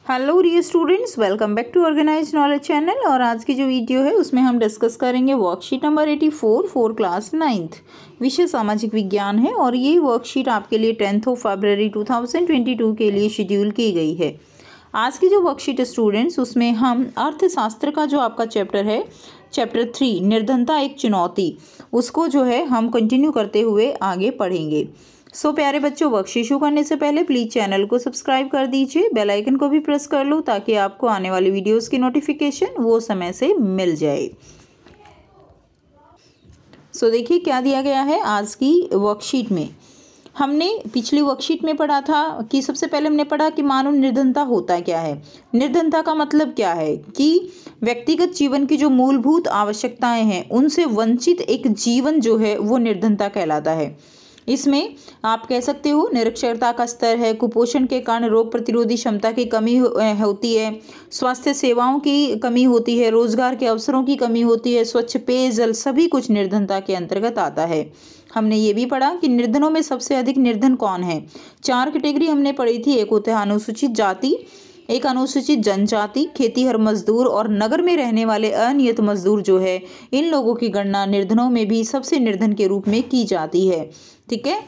Hello dear students, welcome back to organised knowledge channel. और आज की जो वीडियो है उसमें हम डिस्कस करेंगे worksheet number 84 for class 9th, विषय सामाजिक विज्ञान है। और ये वर्कशीट आपके लिए 10 फरवरी 2022 के लिए शेड्यूल की गई है। आज की जो वर्कशीट है स्टूडेंट्स, उसमें हम अर्थशास्त्र का जो आपका चैप्टर है, चैप्टर 3 निर्धनता एक चुनौती, उसको जो है हम कंटिन्यू करते हुए आगे पढ़ेंगे। सो प्यारे बच्चों, वर्कशीट शुरू करने से पहले प्लीज़ चैनल को सब्सक्राइब कर दीजिए, बेल आइकन को भी प्रेस कर लो ताकि आपको आने वाली वीडियोस की नोटिफिकेशन वो समय से मिल जाए। सो देखिए क्या दिया गया है आज की वर्कशीट में। हमने पिछली वर्कशीट में पढ़ा था कि सबसे पहले हमने पढ़ा कि मानव निर्धनता होता क्या है। निर्धनता का मतलब क्या है कि व्यक्तिगत जीवन की जो मूलभूत आवश्यकताएं हैं उनसे वंचित एक जीवन जो है वो निर्धनता कहलाता है। इसमें आप कह सकते हो निरक्षरता का स्तर है, कुपोषण के कारण रोग प्रतिरोधी क्षमता की कमी होती है, स्वास्थ्य सेवाओं की कमी होती है, रोजगार के अवसरों की कमी होती है, स्वच्छ पेयजल, सभी कुछ निर्धनता के अंतर्गत आता है। हमने ये भी पढ़ा कि निर्धनों में सबसे अधिक निर्धन कौन है। 4 कैटेगरी हमने पढ़ी थी। एक होता है अनुसूचित जाति, एक अनुसूचित जनजाति, खेतीहर मजदूर और नगर में रहने वाले अनियत मजदूर जो है, इन लोगों की गणना निर्धनों में भी सबसे निर्धन के रूप में की जाती है। ठीक है,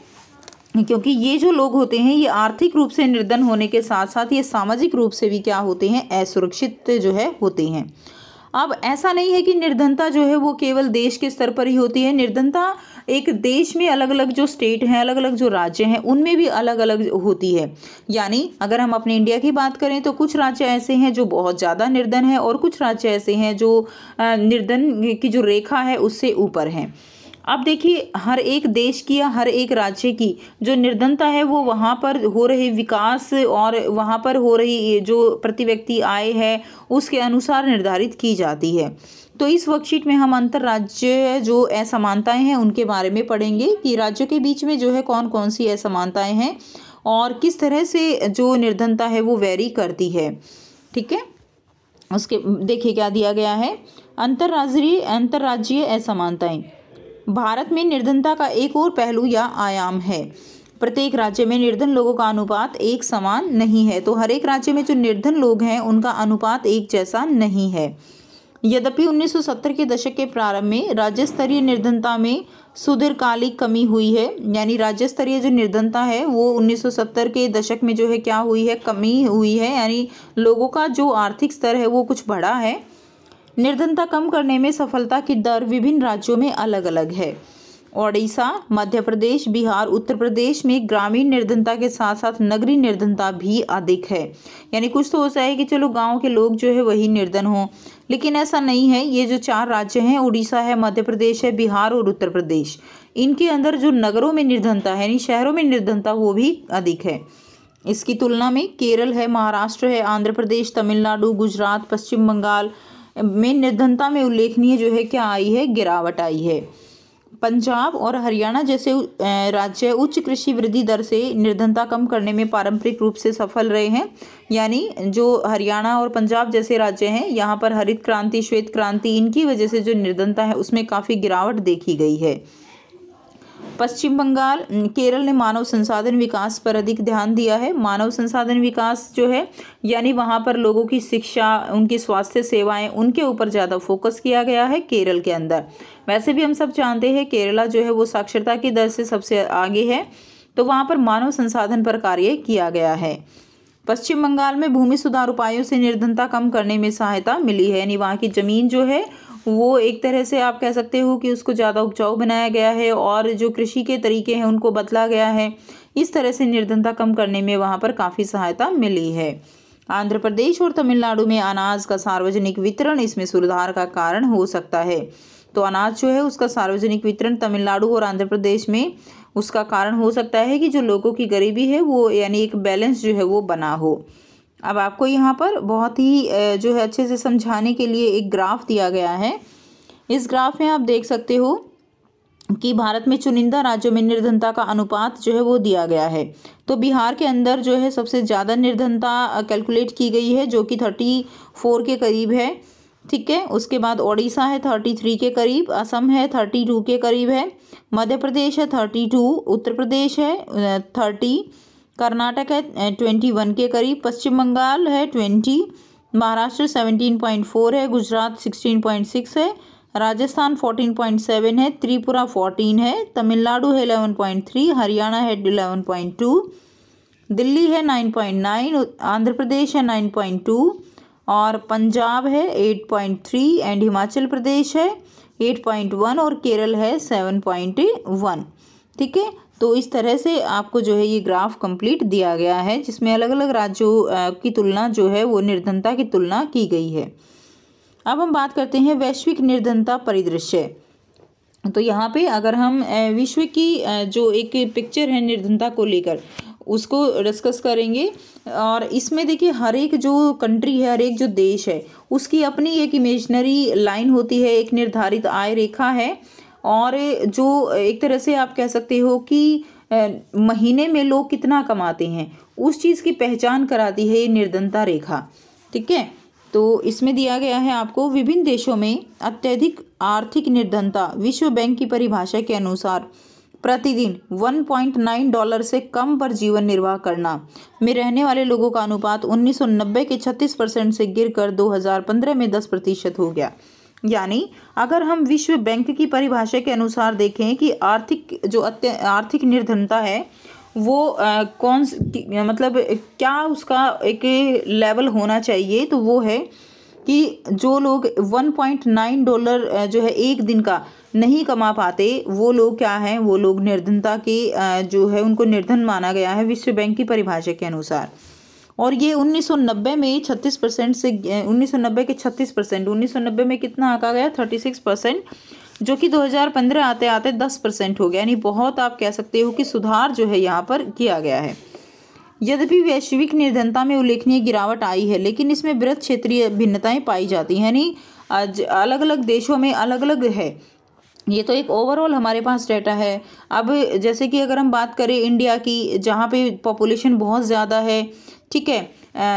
क्योंकि ये जो लोग होते हैं ये आर्थिक रूप से निर्धन होने के साथ साथ ये सामाजिक रूप से भी क्या होते हैं, असुरक्षित जो है होते हैं। अब ऐसा नहीं है कि निर्धनता जो है वो केवल देश के स्तर पर ही होती है। निर्धनता एक देश में अलग अलग जो स्टेट हैं, अलग अलग जो राज्य हैं, उनमें भी अलग अलग होती है। यानी अगर हम अपने इंडिया की बात करें तो कुछ राज्य ऐसे हैं जो बहुत ज़्यादा निर्धन हैं और कुछ राज्य ऐसे हैं जो निर्धन की जो रेखा है उससे ऊपर हैं। अब देखिए, हर एक देश की या हर एक राज्य की जो निर्धनता है वो वहाँ पर हो रही विकास और वहाँ पर हो रही जो प्रति व्यक्ति आय है उसके अनुसार निर्धारित की जाती है। तो इस वर्कशीट में हम अंतर्राज्य जो असमानताएं हैं उनके बारे में पढ़ेंगे कि राज्यों के बीच में जो है कौन कौन सी असमानताएं हैं और किस तरह से जो निर्धनता है वो वेरी करती है। ठीक है, उसके देखिए क्या दिया गया है। अंतर्राज्यीय असमानताएं भारत में निर्धनता का एक और पहलू या आयाम है। प्रत्येक राज्य में निर्धन लोगों का अनुपात एक समान नहीं है। तो हर एक राज्य में जो निर्धन लोग हैं उनका अनुपात एक जैसा नहीं है। यद्यपि 1970 के दशक के प्रारंभ में राज्य स्तरीय निर्धनता में सुदीर्घकालिक कमी हुई है। यानी राज्य स्तरीय जो निर्धनता है वो 1970 के दशक में जो है क्या हुई है, कमी हुई है। यानी लोगों का जो आर्थिक स्तर है वो कुछ बढ़ा है। निर्धनता कम करने में सफलता की दर विभिन्न राज्यों में अलग अलग है। ओडिशा, मध्य प्रदेश, बिहार, उत्तर प्रदेश में ग्रामीण निर्धनता के साथ साथ नगरीय निर्धनता भी अधिक है। यानी कुछ तो हो जाए कि चलो गांव के लोग जो है वही निर्धन हों, लेकिन ऐसा नहीं है। ये जो 4 राज्य हैं, उड़ीसा है, मध्य प्रदेश है, बिहार और उत्तर प्रदेश, इनके अंदर जो नगरों में निर्धनता है यानी शहरों में निर्धनता वो भी अधिक है। इसकी तुलना में केरल है, महाराष्ट्र है, आंध्र प्रदेश, तमिलनाडु, गुजरात, पश्चिम बंगाल में निर्धनता में उल्लेखनीय जो है क्या आई है, गिरावट आई है। पंजाब और हरियाणा जैसे राज्य उच्च कृषि वृद्धि दर से निर्धनता कम करने में पारंपरिक रूप से सफल रहे हैं। यानी जो हरियाणा और पंजाब जैसे राज्य हैं, यहाँ पर हरित क्रांति, श्वेत क्रांति, इनकी वजह से जो निर्धनता है उसमें काफ़ी गिरावट देखी गई है। पश्चिम बंगाल, केरल ने मानव संसाधन विकास पर अधिक ध्यान दिया है। मानव संसाधन विकास जो है यानी वहाँ पर लोगों की शिक्षा, उनकी स्वास्थ्य सेवाएं, उनके ऊपर ज़्यादा फोकस किया गया है केरल के अंदर। वैसे भी हम सब जानते हैं केरला जो है वो साक्षरता की दर से सबसे आगे है, तो वहाँ पर मानव संसाधन पर कार्य किया गया है। पश्चिम बंगाल में भूमि सुधार उपायों से निर्धनता कम करने में सहायता मिली है। यानी वहाँ की ज़मीन जो है वो एक तरह से आप कह सकते हो कि उसको ज़्यादा उपजाऊ बनाया गया है और जो कृषि के तरीके हैं उनको बदला गया है। इस तरह से निर्धनता कम करने में वहाँ पर काफ़ी सहायता मिली है। आंध्र प्रदेश और तमिलनाडु में अनाज का सार्वजनिक वितरण इसमें सुधार का कारण हो सकता है। तो अनाज जो है उसका सार्वजनिक वितरण तमिलनाडु और आंध्र प्रदेश में उसका कारण हो सकता है कि जो लोगों की गरीबी है वो यानी एक बैलेंस जो है वो बना हो। अब आपको यहाँ पर बहुत ही जो है अच्छे से समझाने के लिए एक ग्राफ दिया गया है। इस ग्राफ में आप देख सकते हो कि भारत में चुनिंदा राज्यों में निर्धनता का अनुपात जो है वो दिया गया है। तो बिहार के अंदर जो है सबसे ज़्यादा निर्धनता कैलकुलेट की गई है जो कि 34 के करीब है। ठीक है, उसके बाद ओडिशा है 33 के करीब, असम है 32 के करीब है, मध्य प्रदेश है 32, उत्तर प्रदेश है 30, कर्नाटक है 21 के करीब, पश्चिम बंगाल है 20, महाराष्ट्र 17.4 है, गुजरात 16.6 है, राजस्थान 14.7 है, त्रिपुरा 14 है, तमिलनाडु है 11.3, हरियाणा है 11.2, दिल्ली है 9.9, आंध्र प्रदेश है 9.2 और पंजाब है 8.3 एंड हिमाचल प्रदेश है 8.1 और केरल है 7.1। ठीक है, तो इस तरह से आपको जो है ये ग्राफ कंप्लीट दिया गया है, जिसमें अलग अलग राज्यों की तुलना जो है वो निर्धनता की तुलना की गई है। अब हम बात करते हैं वैश्विक निर्धनता परिदृश्य। तो यहाँ पे अगर हम विश्व की जो एक पिक्चर है निर्धनता को लेकर उसको डिस्कस करेंगे, और इसमें देखिए हर एक जो कंट्री है, हर एक जो देश है, उसकी अपनी एक इमेजिनरी लाइन होती है, एक निर्धारित आय रेखा है, और जो एक तरह से आप कह सकते हो कि महीने में लोग कितना कमाते हैं उस चीज़ की पहचान कराती है ये निर्धनता रेखा। ठीक है, तो इसमें दिया गया है आपको विभिन्न देशों में अत्यधिक आर्थिक निर्धनता विश्व बैंक की परिभाषा के अनुसार प्रतिदिन $1.9 से कम पर जीवन निर्वाह करना में रहने वाले लोगों का अनुपात 1990 के 36% से गिरकर 2015 में 10% हो गया। यानी अगर हम विश्व बैंक की परिभाषा के अनुसार देखें कि आर्थिक निर्धनता है वो मतलब क्या उसका एक लेवल होना चाहिए, तो वो है कि जो लोग $1.9 जो है एक दिन का नहीं कमा पाते वो लोग क्या हैं, वो लोग निर्धनता के जो है उनको निर्धन माना गया है विश्व बैंक की परिभाषा के अनुसार। और ये 1990 में 36% से 1990 के 36%, 1990 में कितना आंका गया 36%, जो कि 2015 आते आते 10% हो गया। यानी बहुत आप कह सकते हो कि सुधार जो है यहाँ पर किया गया है। यद्यपि वैश्विक निर्धनता में उल्लेखनीय गिरावट आई है, लेकिन इसमें बृहत क्षेत्रीय भिन्नताएं पाई जाती हैं, यानी अलग अलग देशों में अलग अलग है। ये तो एक ओवरऑल हमारे पास डेटा है। अब जैसे कि अगर हम बात करें इंडिया की, जहाँ पे पॉपुलेशन बहुत ज़्यादा है, ठीक है,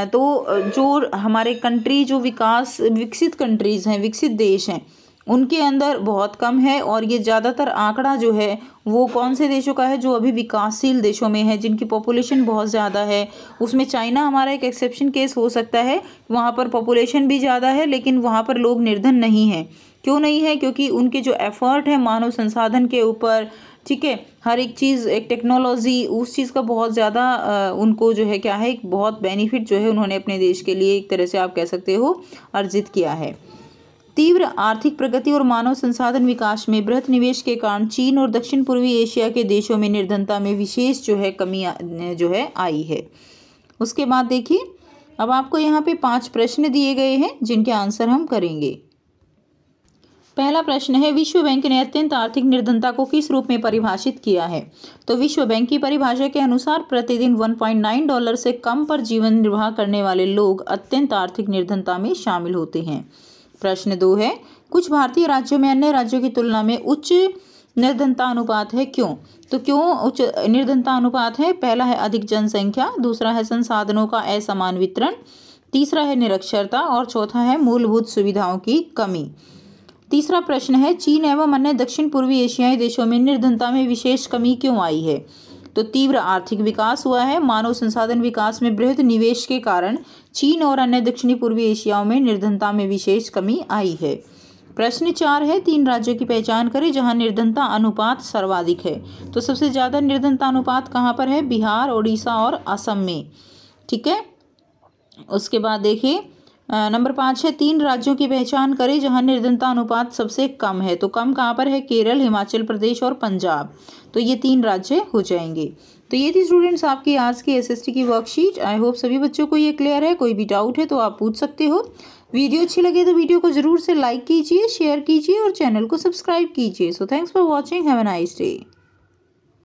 तो जो हमारे कंट्री जो विकसित कंट्रीज़ हैं, विकसित देश हैं, उनके अंदर बहुत कम है। और ये ज़्यादातर आंकड़ा जो है वो कौन से देशों का है, जो अभी विकासशील देशों में है, जिनकी पॉपुलेशन बहुत ज़्यादा है। उसमें चाइना हमारा एक एक्सेप्शन केस हो सकता है, वहाँ पर पॉपुलेशन भी ज़्यादा है लेकिन वहाँ पर लोग निर्धन नहीं हैं। क्यों नहीं है? क्योंकि उनके जो एफर्ट है मानव संसाधन के ऊपर, ठीक है, हर एक चीज़, एक टेक्नोलॉजी, उस चीज़ का बहुत ज़्यादा उनको जो है क्या है, एक बहुत बेनिफिट जो है उन्होंने अपने देश के लिए एक तरह से आप कह सकते हो अर्जित किया है। तीव्र आर्थिक प्रगति और मानव संसाधन विकास में बृहत निवेश के कारण चीन और दक्षिण पूर्वी एशिया के देशों में निर्धनता में विशेष जो है कमी जो है आई है। उसके बाद देखिए, अब आपको यहाँ पे 5 प्रश्न दिए गए हैं जिनके आंसर हम करेंगे। पहला प्रश्न है, विश्व बैंक ने अत्यंत आर्थिक निर्धनता को किस रूप में परिभाषित किया है? तो विश्व बैंक की परिभाषा के अनुसार प्रतिदिन $1.9 से कम पर जीवन निर्वाह करने वाले लोग अत्यंत आर्थिक निर्धनता में शामिल होते हैं। प्रश्न 2 है, कुछ भारतीय राज्यों में अन्य राज्यों की तुलना में उच्च निर्धनता अनुपात है, क्यों? तो क्यों उच्च निर्धनता अनुपात है? पहला है अधिक जनसंख्या, दूसरा है संसाधनों का असमान वितरण, तीसरा है निरक्षरता और चौथा है मूलभूत सुविधाओं की कमी। तीसरा प्रश्न है, चीन एवं अन्य दक्षिण पूर्वी एशियाई देशों में निर्धनता में विशेष कमी क्यों आई है? तो तीव्र आर्थिक विकास हुआ है, मानव संसाधन विकास में बृहद निवेश के कारण चीन और अन्य दक्षिणी पूर्वी एशियाओं में निर्धनता में विशेष कमी आई है। प्रश्न 4 है, 3 राज्यों की पहचान करें जहां निर्धनता अनुपात सर्वाधिक है। तो सबसे ज़्यादा निर्धनता अनुपात कहां पर है? बिहार, ओडिशा और असम में। ठीक है, उसके बाद देखिए नंबर 5 है, 3 राज्यों की पहचान करें जहां निर्धनता अनुपात सबसे कम है। तो कम कहां पर है? केरल, हिमाचल प्रदेश और पंजाब। तो ये 3 राज्य हो जाएंगे। तो ये थी स्टूडेंट्स आपकी आज की एसएसटी की वर्कशीट। आई होप सभी बच्चों को ये क्लियर है। कोई भी डाउट है तो आप पूछ सकते हो। वीडियो अच्छी लगे तो वीडियो को जरूर से लाइक कीजिए, शेयर कीजिए और चैनल को सब्सक्राइब कीजिए। So thanks for watching, have a nice day.